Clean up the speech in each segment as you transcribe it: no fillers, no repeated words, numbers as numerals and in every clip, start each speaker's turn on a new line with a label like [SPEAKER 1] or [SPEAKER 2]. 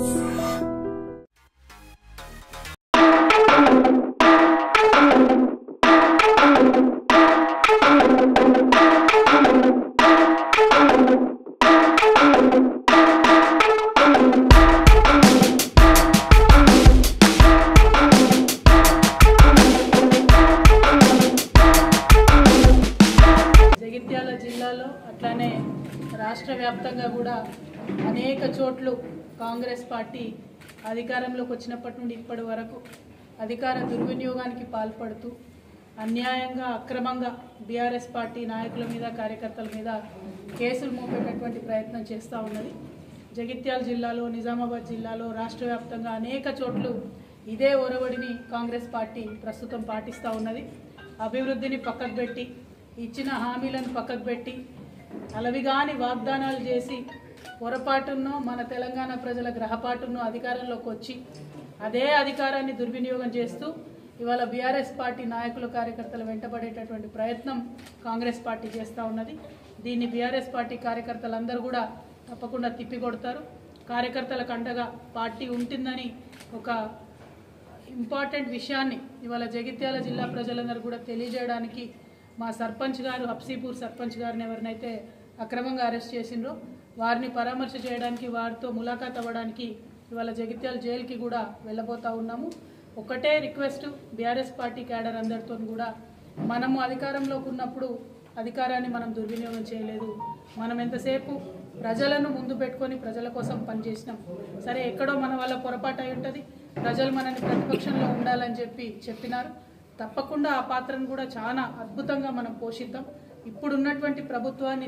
[SPEAKER 1] జగిత్యాల జిల్లాలో అట్లానే రాష్ట్ర వ్యాప్తంగా కూడా అనేక చోట్ల కాంగ్రెస్ పార్టీ అధికారంలోకి వచ్చినప్పటి నుండి ఇప్పటి వరకు అధికార దుర్వినియోగానికి పాల్పడుతూ అన్యాయంగా అక్రమంగా బీఆర్ఎస్ పార్టీ నాయకుల మీద కార్యకర్తల మీద కేసులు మోపేటటువంటి ప్రయత్నం చేస్తూ ఉన్నది. జగిత్యాల జిల్లాలో నిజామాబాద్ జిల్లాలో రాష్ట్ర వ్యాప్తంగా అనేక చోట్ల ఇదే ఒరవడిని కాంగ్రెస్ పార్టీ ప్రస్తుతం పాటిస్తూ ఉన్నది. అభివృద్ధిని పక్కకు పెట్టి ఇచ్చిన హామీలను పక్కకు పెట్టి అలవిగాని వాగ్దానాలు చేసి పొరపాటున్నో మన తెలంగాణ ప్రజల గ్రహపాటున్నో అధికారంలోకి వచ్చి అదే అధికారాన్ని దుర్వినియోగం చేస్తూ ఇవాళ బీఆర్ఎస్ పార్టీ నాయకులు కార్యకర్తలు వెంటబడేటటువంటి ప్రయత్నం కాంగ్రెస్ పార్టీ చేస్తూ ఉన్నది. దీన్ని బీఆర్ఎస్ పార్టీ కార్యకర్తలందరూ కూడా తప్పకుండా తిప్పికొడతారు. కార్యకర్తలకు అండగా పార్టీ ఉంటుందని ఒక ఇంపార్టెంట్ విషయాన్ని ఇవాళ జగిత్యాల జిల్లా ప్రజలందరూ కూడా తెలియజేయడానికి మా సర్పంచ్ గారు హబ్సీపూర్ సర్పంచ్ గారిని ఎవరినైతే అక్రమంగా అరెస్ట్ చేసిండ్రో వారిని పరామర్శ చేయడానికి వారితో ములాఖాత్ అవ్వడానికి ఇవాళ జగిత్యాల జైలుకి కూడా వెళ్ళబోతూ ఉన్నాము. ఒకటే రిక్వెస్ట్ బీఆర్ఎస్ పార్టీ క్యాడర్ అందరితో కూడా మనము అధికారంలోకి ఉన్నప్పుడు అధికారాన్ని మనం దుర్వినియోగం చేయలేదు. మనం ఎంతసేపు ప్రజలను ముందు పెట్టుకొని ప్రజల కోసం పనిచేసినాం. సరే ఎక్కడో మన వల్ల పొరపాటు అయి ఉంటుంది, ప్రజలు మనల్ని ప్రతిపక్షంలో ఉండాలని చెప్పినారు. తప్పకుండా ఆ పాత్రను కూడా చాలా అద్భుతంగా మనం పోషిద్దాం. ఇప్పుడున్నటువంటి ప్రభుత్వాన్ని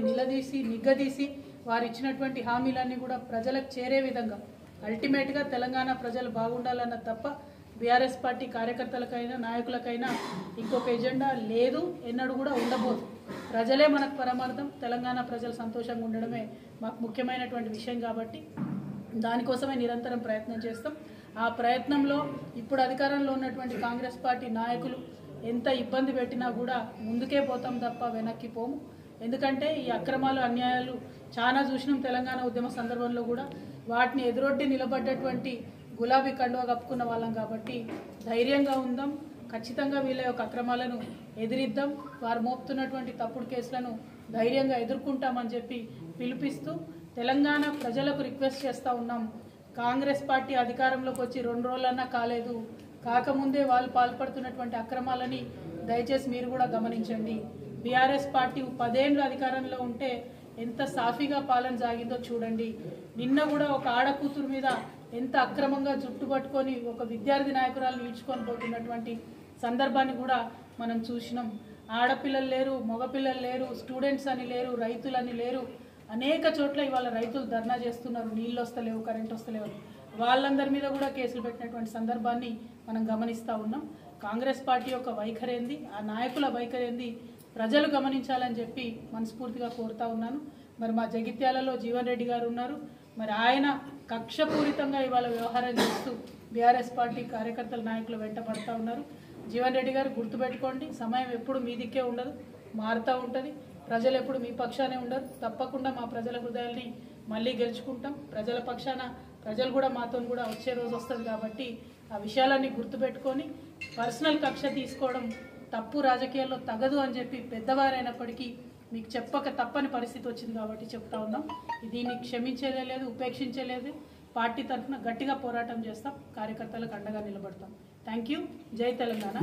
[SPEAKER 1] నిగ్గదీసి వారు ఇచ్చినటువంటి హామీలన్నీ కూడా ప్రజలకు చేరే విధంగా అల్టిమేట్గా తెలంగాణ ప్రజలు బాగుండాలన్న తప్ప బీఆర్ఎస్ పార్టీ కార్యకర్తలకైనా నాయకులకైనా ఇంకొక ఎజెండా లేదు, ఎన్నడూ కూడా ఉండబోదు. ప్రజలే మనకు పరమార్థం. తెలంగాణ ప్రజలు సంతోషంగా ఉండడమే మాకు ముఖ్యమైనటువంటి విషయం కాబట్టి దానికోసమే నిరంతరం ప్రయత్నం చేస్తాం. ఆ ప్రయత్నంలో ఇప్పుడు అధికారంలో ఉన్నటువంటి కాంగ్రెస్ పార్టీ నాయకులు ఎంత ఇబ్బంది పెట్టినా కూడా ముందుకే పోతాం తప్ప వెనక్కి పోము. ఎందుకంటే ఈ అక్రమాలు అన్యాయాలు చాలా చూసినాం తెలంగాణ ఉద్యమ సందర్భంలో కూడా. వాటిని ఎదురొడ్డి నిలబడ్డటువంటి గులాబీ కండువా కప్పుకున్న వాళ్ళం కాబట్టి ధైర్యంగా ఉందాం. ఖచ్చితంగా వీళ్ళ యొక్క అక్రమాలను ఎదిరిద్దాం. వారు మోపుతున్నటువంటి తప్పుడు కేసులను ధైర్యంగా ఎదుర్కొంటామని చెప్పి పిలుపిస్తూ తెలంగాణ ప్రజలకు రిక్వెస్ట్ చేస్తూ ఉన్నాం. కాంగ్రెస్ పార్టీ అధికారంలోకి వచ్చి 2 రోజులన్నా కాలేదు, కాకముందే వాళ్ళు పాల్పడుతున్నటువంటి అక్రమాలని దయచేసి మీరు కూడా గమనించండి. బీఆర్ఎస్ పార్టీ 10 ఏళ్ళు అధికారంలో ఉంటే ఎంత సాఫీగా పాలన సాగిందో చూడండి. నిన్న కూడా ఒక ఆడకూతురు మీద ఎంత అక్రమంగా జుట్టు పట్టుకొని ఒక విద్యార్థి నాయకురాలను ఈడ్చుకొని పోతున్నటువంటి సందర్భాన్ని కూడా మనం చూసినాం. ఆడపిల్లలు లేరు, మగపిల్లలు లేరు, స్టూడెంట్స్ అని లేరు, రైతులని లేరు. అనేక చోట్ల ఇవాళ రైతులు ధర్నా చేస్తున్నారు, నీళ్ళు వస్తలేవు, కరెంట్ వస్తలేవు. వాళ్ళందరి మీద కూడా కేసులు పెట్టినటువంటి సందర్భాన్ని మనం గమనిస్తూ ఉన్నాం. కాంగ్రెస్ పార్టీ యొక్క వైఖరి ఏంది, ఆ నాయకుల వైఖరి ఏంది ప్రజలు గమనించాలని చెప్పి మనస్ఫూర్తిగా కోరుతా ఉన్నాను. మరి మా జగిత్యాలలో జీవన్ రెడ్డి గారు ఉన్నారు. మరి ఆయన కక్షపూరితంగా ఇవాళ వ్యవహారం చేస్తూ బీఆర్ఎస్ పార్టీ కార్యకర్తల నాయకులు వెంట పడుతూ ఉన్నారు. జీవన్ రెడ్డి గారు గుర్తుపెట్టుకోండి, సమయం ఎప్పుడు మీ దిక్కే ఉండదు, మారుతూ ఉంటుంది. ప్రజలు ఎప్పుడు మీ పక్షానే ఉండరు. తప్పకుండా మా ప్రజల హృదయాల్ని మళ్ళీ గెలుచుకుంటాం. ప్రజల పక్షాన ప్రజలు కూడా మాతో కూడా వచ్చే రోజు వస్తుంది కాబట్టి ఆ విషయాలన్నీ గుర్తుపెట్టుకొని పర్సనల్ కక్ష తీసుకోవడం తప్పు, రాజకీయాల్లో తగదు అని చెప్పి పెద్దవారైనప్పటికీ మీకు చెప్పక తప్పని పరిస్థితి వచ్చింది కాబట్టి చెప్తా ఉన్నాం. దీన్ని క్షమించేదే లేదు, ఉపేక్షించలేదు. పార్టీ తరఫున గట్టిగా పోరాటం చేస్తాం, కార్యకర్తలకు అండగా నిలబడతాం. Thank you. జై తెలంగాణ.